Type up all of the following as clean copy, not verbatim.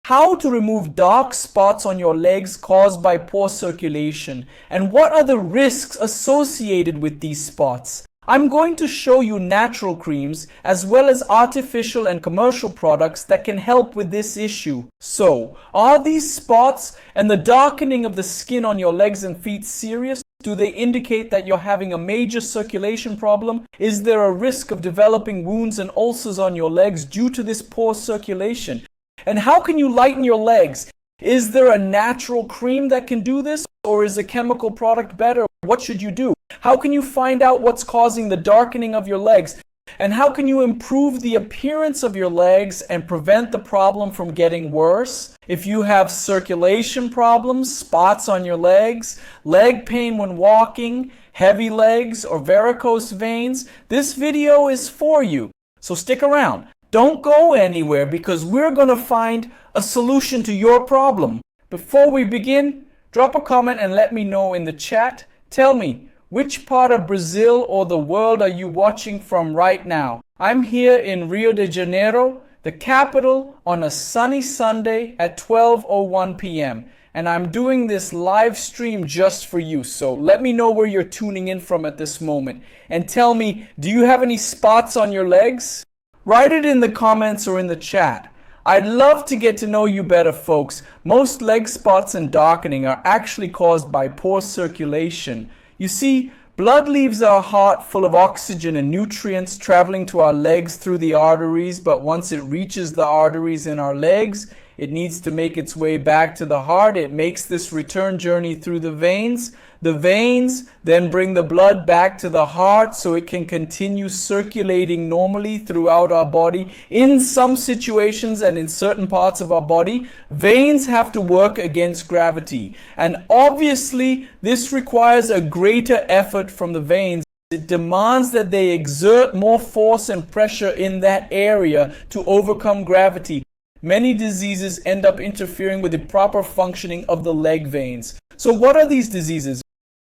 how to remove dark spots on your legs caused by poor circulation, and what are the risks associated with these spots. I'm going to show you natural creams as well as artificial and commercial products that can help with this issue. So, are these spots and the darkening of the skin on your legs and feet serious? Do they indicate that you're having a major circulation problem? Is there a risk of developing wounds and ulcers on your legs due to this poor circulation? And how can you lighten your legs? Is there a natural cream that can do this, or is a chemical product better? What should you do? How can you find out what's causing the darkening of your legs? And how can you improve the appearance of your legs and prevent the problem from getting worse? If you have circulation problems, spots on your legs, leg pain when walking, heavy legs, or varicose veins, this video is for you. So stick around. Don't go anywhere because we're going to find a solution to your problem. Before we begin, drop a comment and let me know in the chat. Tell me, which part of Brazil or the world are you watching from right now? I'm here in Rio de Janeiro, the capital, on a sunny Sunday at 12:01 p.m. And I'm doing this live stream just for you. So let me know where you're tuning in from at this moment. And tell me, do you have any spots on your legs? Write it in the comments or in the chat. I'd love to get to know you better, folks. Most leg spots and darkening are actually caused by poor circulation. You see, blood leaves our heart full of oxygen and nutrients traveling to our legs through the arteries, but once it reaches the arteries in our legs, it needs to make its way back to the heart. It makes this return journey through the veins. The veins then bring the blood back to the heart so it can continue circulating normally throughout our body. In some situations and in certain parts of our body, veins have to work against gravity. And obviously, this requires a greater effort from the veins. It demands that they exert more force and pressure in that area to overcome gravity. Many diseases end up interfering with the proper functioning of the leg veins. So what are these diseases?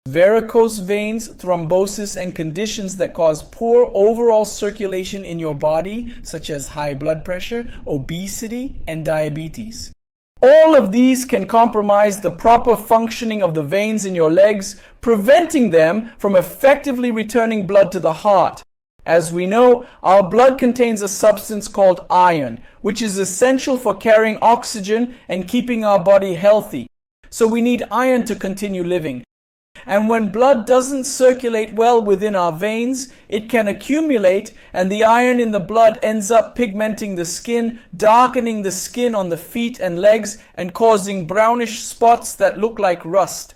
Varicose veins, thrombosis, and conditions that cause poor overall circulation in your body, such as high blood pressure, obesity, and diabetes. All of these can compromise the proper functioning of the veins in your legs, preventing them from effectively returning blood to the heart. As we know, our blood contains a substance called iron, which is essential for carrying oxygen and keeping our body healthy. So we need iron to continue living. And when blood doesn't circulate well within our veins, it can accumulate, and the iron in the blood ends up pigmenting the skin, darkening the skin on the feet and legs, and causing brownish spots that look like rust.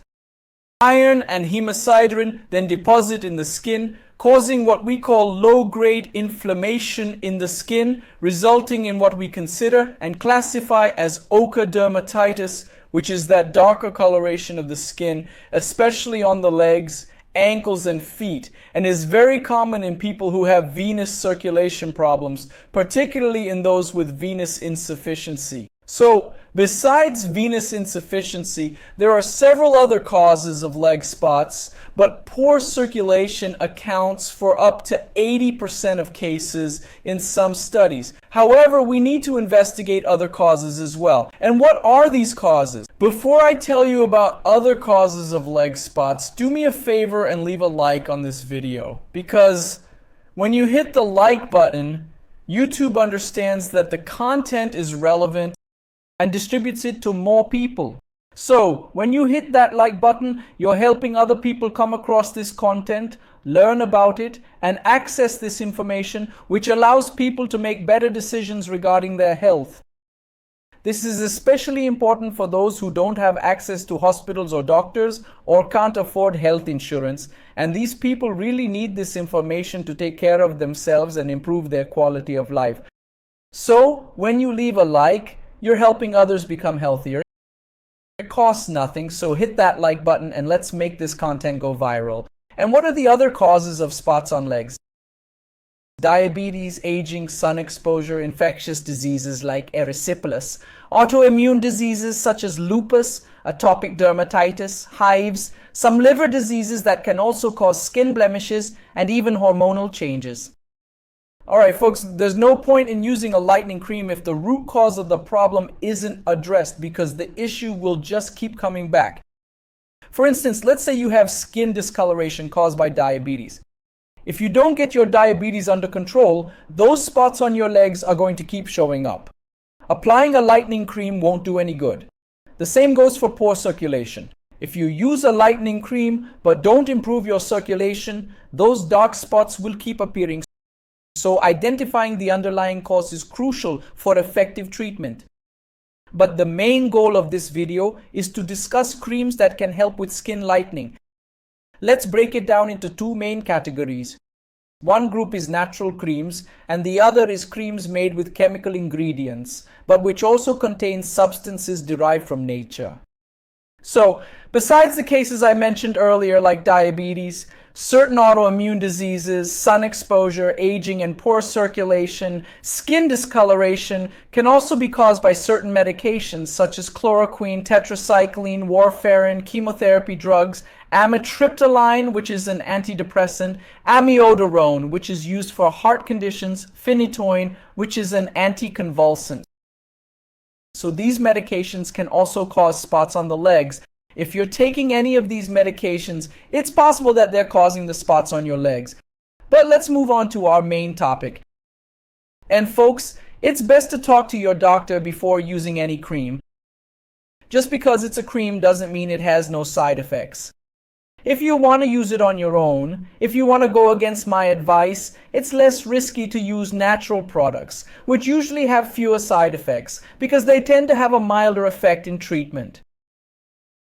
Iron and hemosiderin then deposit in the skin, causing what we call low-grade inflammation in the skin, resulting in what we consider and classify as ochre dermatitis, which is that darker coloration of the skin, especially on the legs, ankles, and feet, and is very common in people who have venous circulation problems, particularly in those with venous insufficiency. So, besides venous insufficiency, there are several other causes of leg spots, but poor circulation accounts for up to 80% of cases in some studies. However, we need to investigate other causes as well. And what are these causes? Before I tell you about other causes of leg spots, do me a favor and leave a like on this video, because when you hit the like button, YouTube understands that the content is relevant and distributes it to more people. So, when you hit that like button, you're helping other people come across this content, learn about it, and access this information, which allows people to make better decisions regarding their health. This is especially important for those who don't have access to hospitals or doctors or can't afford health insurance, and these people really need this information to take care of themselves and improve their quality of life. So, when you leave a like, you're helping others become healthier. It costs nothing, so hit that like button and let's make this content go viral. And what are the other causes of spots on legs? Diabetes, aging, sun exposure, infectious diseases like erysipelas, autoimmune diseases such as lupus, atopic dermatitis, hives, some liver diseases that can also cause skin blemishes, and even hormonal changes. Alright folks, there's no point in using a lightening cream if the root cause of the problem isn't addressed, because the issue will just keep coming back. For instance, let's say you have skin discoloration caused by diabetes. If you don't get your diabetes under control, those spots on your legs are going to keep showing up. Applying a lightening cream won't do any good. The same goes for poor circulation. If you use a lightening cream but don't improve your circulation, those dark spots will keep appearing. So identifying the underlying cause is crucial for effective treatment. But the main goal of this video is to discuss creams that can help with skin lightening. Let's break it down into two main categories. One group is natural creams and the other is creams made with chemical ingredients, but which also contain substances derived from nature. So, besides the cases I mentioned earlier like diabetes, certain autoimmune diseases, sun exposure, aging, and poor circulation, skin discoloration can also be caused by certain medications such as chloroquine, tetracycline, warfarin, chemotherapy drugs, amitriptyline, which is an antidepressant, amiodarone, which is used for heart conditions, phenytoin, which is an anticonvulsant. So these medications can also cause spots on the legs. If you're taking any of these medications, it's possible that they're causing the spots on your legs. But let's move on to our main topic. And folks, it's best to talk to your doctor before using any cream. Just because it's a cream doesn't mean it has no side effects. If you want to use it on your own, if you want to go against my advice, it's less risky to use natural products, which usually have fewer side effects because they tend to have a milder effect in treatment.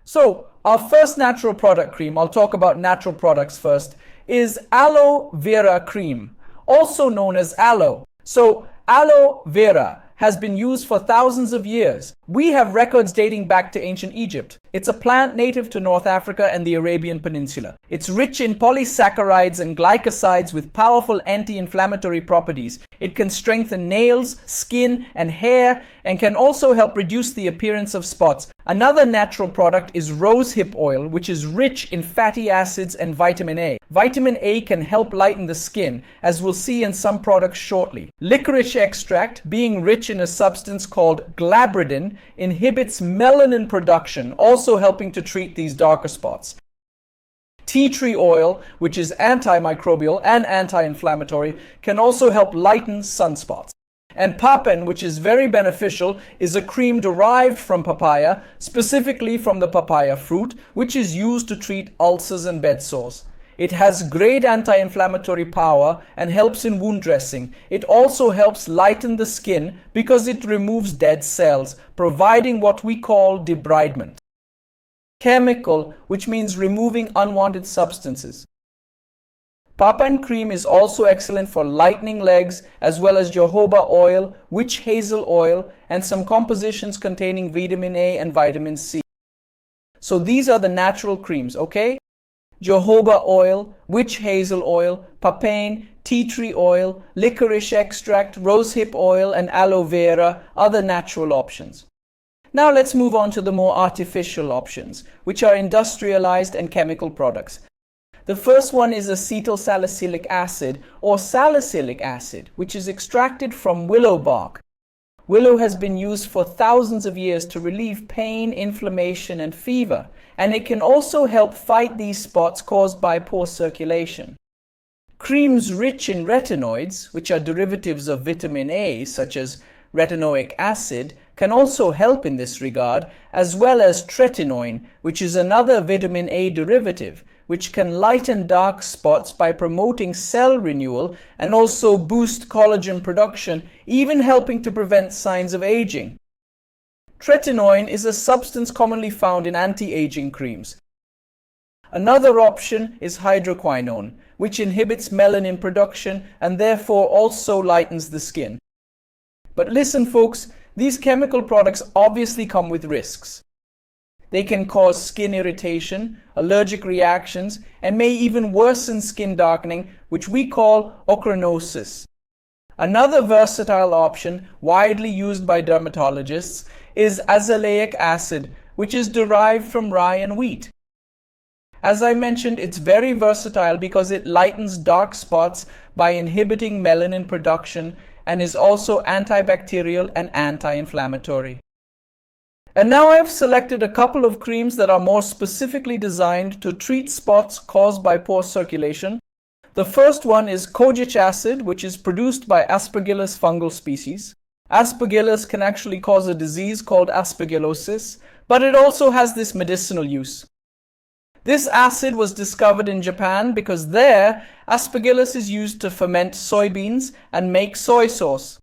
So, our first natural product cream, I'll talk about natural products first, is aloe vera cream, also known as aloe. So, aloe vera has been used for thousands of years. We have records dating back to ancient Egypt. It's a plant native to North Africa and the Arabian Peninsula. It's rich in polysaccharides and glycosides with powerful anti-inflammatory properties. It can strengthen nails, skin, and hair, and can also help reduce the appearance of spots. Another natural product is rosehip oil, which is rich in fatty acids and vitamin A. Vitamin A can help lighten the skin, as we'll see in some products shortly. Licorice extract, being rich in a substance called glabridin, inhibits melanin production, also helping to treat these darker spots. Tea tree oil, which is antimicrobial and anti-inflammatory, can also help lighten sunspots. And papain, which is very beneficial, is a cream derived from papaya, specifically from the papaya fruit, which is used to treat ulcers and bed sores. It has great anti-inflammatory power and helps in wound dressing. It also helps lighten the skin because it removes dead cells, providing what we call debridement. Chemical, which means removing unwanted substances. Papain cream is also excellent for lightening legs, as well as jojoba oil, witch hazel oil, and some compositions containing vitamin A and vitamin C. So these are the natural creams, okay? Jojoba oil, witch hazel oil, papain, tea tree oil, licorice extract, rosehip oil, and aloe vera are the natural options. Now let's move on to the more artificial options, which are industrialized and chemical products. The first one is acetyl salicylic acid, or salicylic acid, which is extracted from willow bark. Willow has been used for thousands of years to relieve pain, inflammation, and fever, and it can also help fight these spots caused by poor circulation. Creams rich in retinoids, which are derivatives of vitamin A, such as retinoic acid, can also help in this regard, as well as tretinoin, which is another vitamin A derivative, which can lighten dark spots by promoting cell renewal and also boost collagen production, even helping to prevent signs of aging. Tretinoin is a substance commonly found in anti-aging creams. Another option is hydroquinone, which inhibits melanin production and therefore also lightens the skin. But listen folks, these chemical products obviously come with risks. They can cause skin irritation, allergic reactions, and may even worsen skin darkening, which we call ochronosis. Another versatile option, widely used by dermatologists, is azelaic acid, which is derived from rye and wheat. As I mentioned, it's very versatile because it lightens dark spots by inhibiting melanin production and is also antibacterial and anti-inflammatory. And now I have selected a couple of creams that are more specifically designed to treat spots caused by poor circulation. The first one is kojic acid, which is produced by Aspergillus fungal species. Aspergillus can actually cause a disease called aspergillosis, but it also has this medicinal use. This acid was discovered in Japan because there, Aspergillus is used to ferment soybeans and make soy sauce.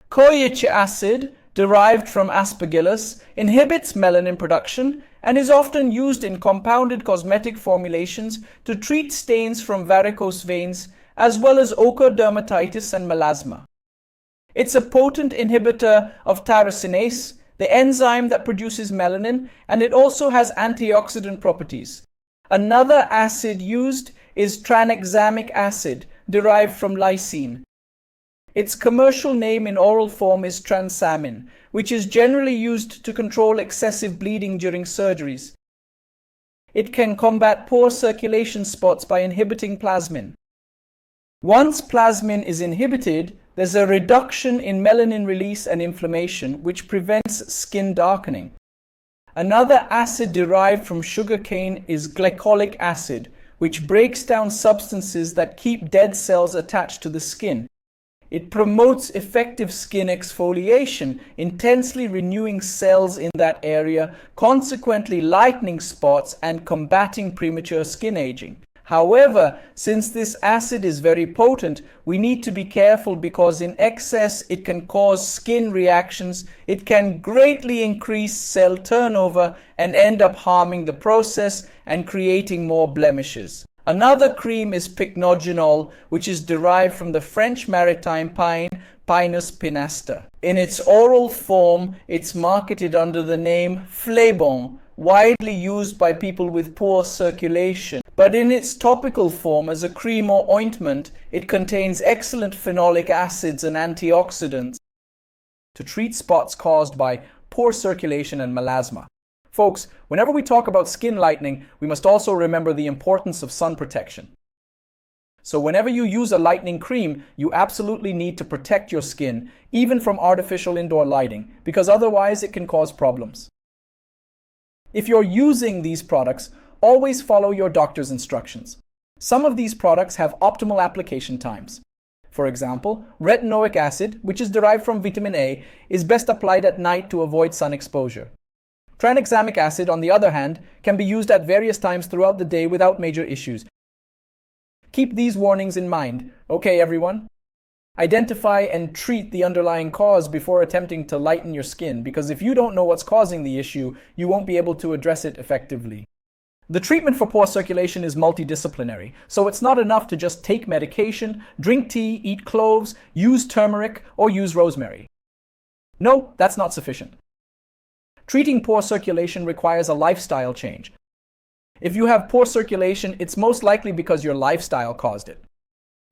Kojic acid, derived from Aspergillus, inhibits melanin production and is often used in compounded cosmetic formulations to treat stains from varicose veins, as well as ochre dermatitis and melasma. It's a potent inhibitor of tyrosinase, the enzyme that produces melanin, and it also has antioxidant properties. Another acid used is tranexamic acid, derived from lysine. Its commercial name in oral form is transamin, which is generally used to control excessive bleeding during surgeries. It can combat poor circulation spots by inhibiting plasmin. Once plasmin is inhibited, there's a reduction in melanin release and inflammation, which prevents skin darkening. Another acid derived from sugarcane is glycolic acid, which breaks down substances that keep dead cells attached to the skin. It promotes effective skin exfoliation, intensely renewing cells in that area, consequently lightening spots and combating premature skin aging. However, since this acid is very potent, we need to be careful because in excess it can cause skin reactions, it can greatly increase cell turnover and end up harming the process and creating more blemishes. Another cream is pycnogenol, which is derived from the French maritime pine, Pinus pinaster. In its oral form, it's marketed under the name Flebon, widely used by people with poor circulation. But in its topical form as a cream or ointment, it contains excellent phenolic acids and antioxidants to treat spots caused by poor circulation and melasma. Folks, whenever we talk about skin lightening, we must also remember the importance of sun protection. So whenever you use a lightening cream, you absolutely need to protect your skin, even from artificial indoor lighting, because otherwise it can cause problems. If you're using these products, always follow your doctor's instructions. Some of these products have optimal application times. For example, retinoic acid, which is derived from vitamin A, is best applied at night to avoid sun exposure. Tranexamic acid, on the other hand, can be used at various times throughout the day without major issues. Keep these warnings in mind, okay everyone? Identify and treat the underlying cause before attempting to lighten your skin, because if you don't know what's causing the issue, you won't be able to address it effectively. The treatment for poor circulation is multidisciplinary, so it's not enough to just take medication, drink tea, eat cloves, use turmeric, or use rosemary. No, that's not sufficient. Treating poor circulation requires a lifestyle change. If you have poor circulation, it's most likely because your lifestyle caused it.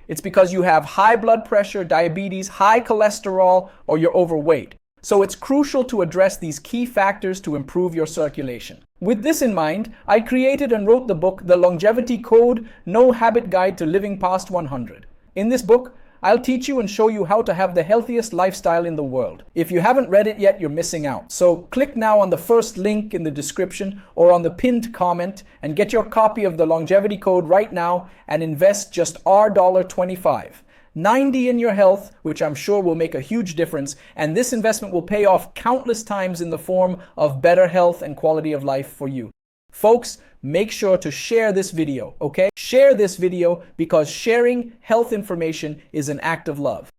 It's because you have high blood pressure, diabetes, high cholesterol, or you're overweight. So it's crucial to address these key factors to improve your circulation. With this in mind, I created and wrote the book, The Longevity Code, No Habit Guide to Living Past 100. In this book, I'll teach you and show you how to have the healthiest lifestyle in the world. If you haven't read it yet, you're missing out. So click now on the first link in the description or on the pinned comment and get your copy of the Longevity Code right now and invest just $25. 90 in your health, which I'm sure will make a huge difference, and this investment will pay off countless times in the form of better health and quality of life for you. Folks, make sure to share this video, okay? Share this video because sharing health information is an act of love.